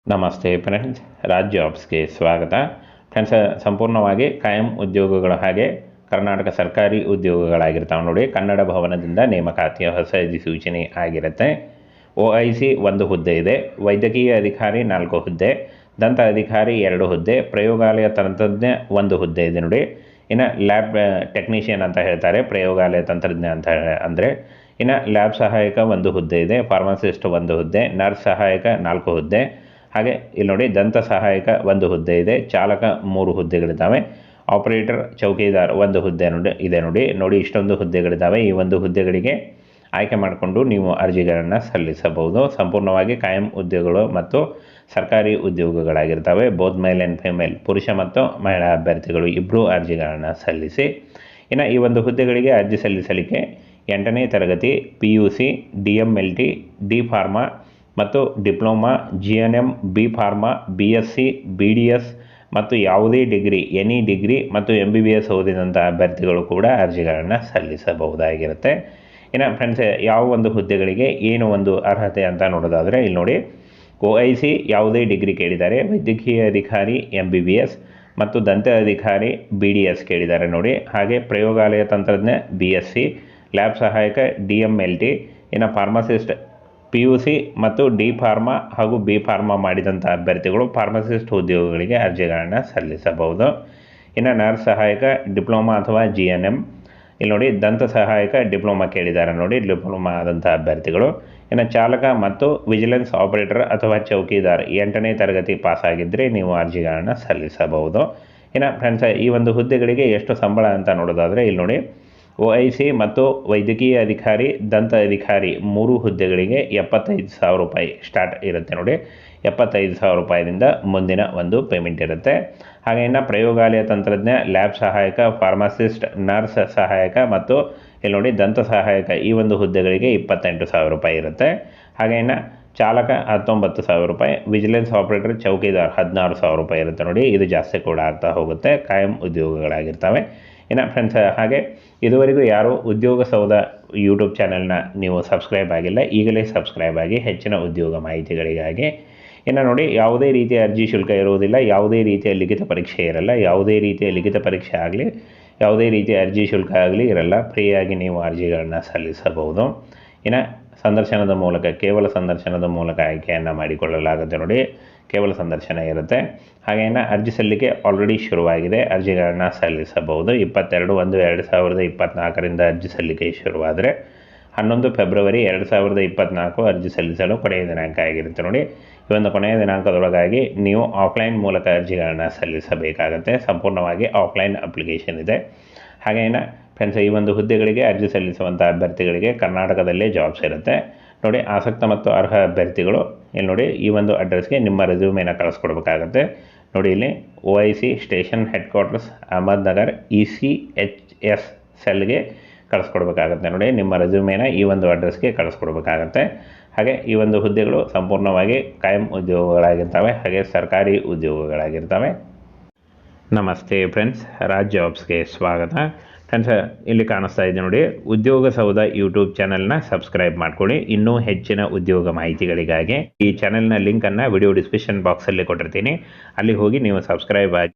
ನಮಸ್ತೆ ಫ್ರೆಂಡ್ಸ್, ರಾಜ್ ಜಾಬ್ಸ್ಗೆ ಸ್ವಾಗತ. ಫ್ರೆಂಡ್ಸ್, ಸಂಪೂರ್ಣವಾಗಿ ಕಾಯಂ ಉದ್ಯೋಗಗಳು ಹಾಗೆ ಕರ್ನಾಟಕ ಸರ್ಕಾರಿ ಉದ್ಯೋಗಗಳಾಗಿರ್ತಾವೆ ನೋಡಿ. ಕನ್ನಡ ಭವನದಿಂದ ನೇಮಕಾತಿಯ ಹೊಸ ಅಧಿಸೂಚನೆ ಆಗಿರುತ್ತೆ. OIC 1 ಹುದ್ದೆ ಇದೆ, ವೈದ್ಯಕೀಯ ಅಧಿಕಾರಿ 4 ಹುದ್ದೆ, ದಂತ ಅಧಿಕಾರಿ 2 ಹುದ್ದೆ, ಪ್ರಯೋಗಾಲಯ ತಂತ್ರಜ್ಞ 1 ಹುದ್ದೆ ಇದೆ ನೋಡಿ. ಇನ್ನು ಲ್ಯಾಬ್ ಟೆಕ್ನಿಷಿಯನ್ ಅಂತ ಹೇಳ್ತಾರೆ, ಪ್ರಯೋಗಾಲಯ ತಂತ್ರಜ್ಞ ಅಂತ ಅಂದರೆ. ಇನ್ನು ಲ್ಯಾಬ್ ಸಹಾಯಕ 1 ಹುದ್ದೆ ಇದೆ, ಫಾರ್ಮಸಿಸ್ಟ್ 1 ಹುದ್ದೆ, ನರ್ಸ್ ಸಹಾಯಕ 4 ಹುದ್ದೆ, ಹಾಗೆ ಇಲ್ಲಿ ನೋಡಿ ದಂತ ಸಹಾಯಕ 1 ಹುದ್ದೆ ಇದೆ, ಚಾಲಕ 3 ಹುದ್ದೆಗಳಿದ್ದಾವೆ, ಆಪರೇಟರ್ ಚೌಕಿದಾರ್ 1 ಹುದ್ದೆ ಇದೆ ನೋಡಿ ಇಷ್ಟೊಂದು ಹುದ್ದೆಗಳಿದ್ದಾವೆ. ಈ 1 ಹುದ್ದೆಗಳಿಗೆ ಆಯ್ಕೆ ಮಾಡಿಕೊಂಡು ನೀವು ಅರ್ಜಿಗಳನ್ನು ಸಲ್ಲಿಸಬಹುದು. ಸಂಪೂರ್ಣವಾಗಿ ಕಾಯಂ ಉದ್ಯೋಗಗಳು ಮತ್ತು ಸರ್ಕಾರಿ ಉದ್ಯೋಗಗಳಾಗಿರ್ತವೆ. ಬೋತ್ ಮೇಲ್ ಆ್ಯಂಡ್ ಫಿಮೇಲ್, ಪುರುಷ ಮತ್ತು ಮಹಿಳಾ ಅಭ್ಯರ್ಥಿಗಳು ಇಬ್ಬರೂ ಅರ್ಜಿಗಳನ್ನು ಸಲ್ಲಿಸಿ. ಇನ್ನು ಈ 1 ಹುದ್ದೆಗಳಿಗೆ ಅರ್ಜಿ ಸಲ್ಲಿಸಲಿಕ್ಕೆ 8ನೇ ತರಗತಿ PUC, DMLT, D ಫಾರ್ಮಾ ಮತ್ತು diploma, GNM, B pharma, BSc, BDS ಮತ್ತು ಯಾವುದೇ ಡಿಗ್ರಿ, ಎನಿ ಡಿಗ್ರಿ ಮತ್ತು MBBS ಓದಿದಂಥ ಅಭ್ಯರ್ಥಿಗಳು ಕೂಡ ಅರ್ಜಿಗಳನ್ನು ಸಲ್ಲಿಸಬಹುದಾಗಿರುತ್ತೆ. ಇನ್ನು ಫ್ರೆಂಡ್ಸ್, ಯಾವ 1 ಹುದ್ದೆಗಳಿಗೆ ಏನು ಒಂದು ಅರ್ಹತೆ ಅಂತ ನೋಡೋದಾದರೆ ಇಲ್ಲಿ ನೋಡಿ, OIC ಯಾವುದೇ ಡಿಗ್ರಿ ಕೇಳಿದ್ದಾರೆ, ವೈದ್ಯಕೀಯ ಅಧಿಕಾರಿ MBBS ಮತ್ತು ದಂತ ಅಧಿಕಾರಿ BDS ಕೇಳಿದ್ದಾರೆ ನೋಡಿ. ಹಾಗೆ ಪ್ರಯೋಗಾಲಯ ತಂತ್ರಜ್ಞ BSc, ಲ್ಯಾಬ್ ಸಹಾಯಕ DMLT, ಇನ್ನು ಫಾರ್ಮಸಿಸ್ಟ್ PUC ಮತ್ತು D ಫಾರ್ಮಾ ಹಾಗೂ B ಫಾರ್ಮಾ ಮಾಡಿದಂಥ ಅಭ್ಯರ್ಥಿಗಳು ಫಾರ್ಮಸಿಸ್ಟ್ ಉದ್ಯೋಗಗಳಿಗೆ ಅರ್ಜಿಗಳನ್ನು ಸಲ್ಲಿಸಬಹುದು. ಇನ್ನು ನರ್ಸ್ ಸಹಾಯಕ ಡಿಪ್ಲೊಮಾ ಅಥವಾ GNM, ಇಲ್ಲಿ ನೋಡಿ ದಂತ ಸಹಾಯಕ ಡಿಪ್ಲೊಮಾ ಕೇಳಿದ್ದಾರೆ ನೋಡಿ, ಡಿಪ್ಲೊಮಾ ಆದಂಥ ಅಭ್ಯರ್ಥಿಗಳು. ಇನ್ನು ಚಾಲಕ ಮತ್ತು ವಿಜಿಲೆನ್ಸ್ ಆಪರೇಟರ್ ಅಥವಾ ಚೌಕಿದಾರ್ 8ನೇ ತರಗತಿ ಪಾಸ್ ಆಗಿದ್ದರೆ ನೀವು ಅರ್ಜಿಗಳನ್ನು ಸಲ್ಲಿಸಬಹುದು. ಇನ್ನು ಫ್ರೆಂಡ್ಸ್, ಈ 1 ಹುದ್ದೆಗಳಿಗೆ ಎಷ್ಟು ಸಂಬಳ ಅಂತ ನೋಡೋದಾದರೆ ಇಲ್ಲಿ ನೋಡಿ, OIC ಮತ್ತು ವೈದ್ಯಕೀಯ ಅಧಿಕಾರಿ, ದಂತ ಅಧಿಕಾರಿ 3 ಹುದ್ದೆಗಳಿಗೆ 75,000 ರೂಪಾಯಿ ಸ್ಟಾರ್ಟ್ ಇರುತ್ತೆ ನೋಡಿ. 75,000 ರೂಪಾಯಿದಿಂದ ಮುಂದಿನ ಒಂದು ಪೇಮೆಂಟ್ ಇರುತ್ತೆ. ಹಾಗೆ ಇನ್ನು ಪ್ರಯೋಗಾಲಯ ತಂತ್ರಜ್ಞ, ಲ್ಯಾಬ್ ಸಹಾಯಕ, ಫಾರ್ಮಸಿಸ್ಟ್, ನರ್ಸ್ ಸಹಾಯಕ ಮತ್ತು ಇಲ್ಲಿ ನೋಡಿ ದಂತ ಸಹಾಯಕ ಈ 1 ಹುದ್ದೆಗಳಿಗೆ 28,000 ರೂಪಾಯಿ ಇರುತ್ತೆ. ಹಾಗೆ ಇನ್ನು ಚಾಲಕ 19,000 ರೂಪಾಯಿ, ವಿಜಿಲೆನ್ಸ್ ಆಪರೇಟರ್ ಚೌಕಿದಾರ್ 16,000 ರೂಪಾಯಿ ಇರುತ್ತೆ ನೋಡಿ. ಇದು ಜಾಸ್ತಿ ಕೂಡ ಆಗ್ತಾ ಹೋಗುತ್ತೆ, ಕಾಯಂ ಉದ್ಯೋಗಗಳಾಗಿರ್ತವೆ. ಇನ್ನು ಫ್ರೆಂಡ್ಸ್, ಹಾಗೆ ಇದುವರೆಗೂ ಯಾರು ಉದ್ಯೋಗ ಸೌಧ ಯೂಟ್ಯೂಬ್ ಚಾನಲ್ನ ನೀವು ಸಬ್ಸ್ಕ್ರೈಬ್ ಆಗಿಲ್ಲ, ಈಗಲೇ ಸಬ್ಸ್ಕ್ರೈಬ್ ಆಗಿ ಹೆಚ್ಚಿನ ಉದ್ಯೋಗ ಮಾಹಿತಿಗಳಿಗಾಗಿ. ಇನ್ನು ನೋಡಿ, ಯಾವುದೇ ರೀತಿಯ ಅರ್ಜಿ ಶುಲ್ಕ ಇರುವುದಿಲ್ಲ, ಯಾವುದೇ ರೀತಿಯ ಲಿಖಿತ ಪರೀಕ್ಷೆ ಇರಲ್ಲ, ಯಾವುದೇ ರೀತಿಯ ಲಿಖಿತ ಪರೀಕ್ಷೆ ಆಗಲಿ, ಯಾವುದೇ ರೀತಿಯ ಅರ್ಜಿ ಶುಲ್ಕ ಆಗಲಿ ಇರಲ್ಲ. ಫ್ರೀಯಾಗಿ ನೀವು ಅರ್ಜಿಗಳನ್ನು ಸಲ್ಲಿಸಬಹುದು. ಇನ್ನು ಸಂದರ್ಶನದ ಮೂಲಕ, ಕೇವಲ ಸಂದರ್ಶನದ ಮೂಲಕ ಆಯ್ಕೆಯನ್ನು ಮಾಡಿಕೊಳ್ಳಲಾಗುತ್ತೆ ನೋಡಿ. ಕೇವಲ ಸಂದರ್ಶನ ಇರುತ್ತೆ. ಹಾಗೆ ಇನ್ನು ಅರ್ಜಿ ಸಲ್ಲಿಕೆ ಆಲ್ರೆಡಿ ಶುರುವಾಗಿದೆ, ಅರ್ಜಿಗಳನ್ನು ಸಲ್ಲಿಸಬಹುದು. 22/1/2024 ಅರ್ಜಿ ಸಲ್ಲಿಕೆ ಶುರುವಾದರೆ 11 ಫೆಬ್ರವರಿ 2024 ಅರ್ಜಿ ಸಲ್ಲಿಸಲು ಕೊನೆಯ ದಿನಾಂಕ ಆಗಿರುತ್ತೆ ನೋಡಿ. ಈ ಒಂದು ಕೊನೆಯ ದಿನಾಂಕದೊಳಗಾಗಿ ನೀವು ಆಫ್ಲೈನ್ ಮೂಲಕ ಅರ್ಜಿಗಳನ್ನು ಸಲ್ಲಿಸಬೇಕಾಗತ್ತೆ. ಸಂಪೂರ್ಣವಾಗಿ ಆಫ್ಲೈನ್ ಅಪ್ಲಿಕೇಶನ್ ಇದೆ. ಹಾಗೆ ಇನ್ನು ಫ್ರೆಂಡ್ಸ್, ಈ 1 ಹುದ್ದೆಗಳಿಗೆ ಅರ್ಜಿ ಸಲ್ಲಿಸುವಂಥ ಅಭ್ಯರ್ಥಿಗಳಿಗೆ ಕರ್ನಾಟಕದಲ್ಲೇ ಜಾಬ್ಸ್ ಇರುತ್ತೆ ನೋಡಿ. ಆಸಕ್ತ ಮತ್ತು ಅರ್ಹ ಅಭ್ಯರ್ಥಿಗಳು ಇಲ್ಲಿ ನೋಡಿ ಈ ಒಂದು ಅಡ್ರೆಸ್ಗೆ ನಿಮ್ಮ ರೆಸ್ಯೂಮೇನ ಕಳಿಸ್ಕೊಡ್ಬೇಕಾಗತ್ತೆ ನೋಡಿ. ಇಲ್ಲಿ OIC station headquarters, Ahmednagar, ECHS ಸೆಲ್ಗೆ ಕಳಿಸ್ಕೊಡ್ಬೇಕಾಗತ್ತೆ ನೋಡಿ. ನಿಮ್ಮ ರೆಸ್ಯೂಮೇನ ಈ ಒಂದು ಅಡ್ರೆಸ್ಗೆ ಕಳಿಸ್ಕೊಡ್ಬೇಕಾಗತ್ತೆ. ಹಾಗೆ ಈ 1 ಹುದ್ದೆಗಳು ಸಂಪೂರ್ಣವಾಗಿ ಕಾಯಂ ಉದ್ಯೋಗಗಳಾಗಿರ್ತವೆ, ಹಾಗೆ ಸರ್ಕಾರಿ ಉದ್ಯೋಗಗಳಾಗಿರ್ತವೆ. ನಮಸ್ತೆ ಫ್ರೆಂಡ್ಸ್, ರಾಜ್ ಜಾಬ್ಸ್ಗೆ ಸ್ವಾಗತ. ಫ್ರೆಂಡ್ಸ್, ಇಲ್ಲಿ ಕಾಣಿಸ್ತಾ ಇದೆ ನೋಡಿ, ಉದ್ಯೋಗ ಸೌಧ ಯೂಟ್ಯೂಬ್ ಚಾನಲ್ನ ಸಬ್ಸ್ಕ್ರೈಬ್ ಮಾಡ್ಕೊಳ್ಳಿ. ಇನ್ನೂ ಹೆಚ್ಚಿನ ಉದ್ಯೋಗ ಮಾಹಿತಿಗಳಿಗಾಗಿ ಈ ಚಾನಲ್ನ ಲಿಂಕನ್ನು ವಿಡಿಯೋ ಡಿಸ್ಕ್ರಿಪ್ಷನ್ ಬಾಕ್ಸಲ್ಲಿ ಕೊಟ್ಟಿರ್ತೀನಿ, ಅಲ್ಲಿ ಹೋಗಿ ನೀವು ಸಬ್ಸ್ಕ್ರೈಬ್ ಆಗಿ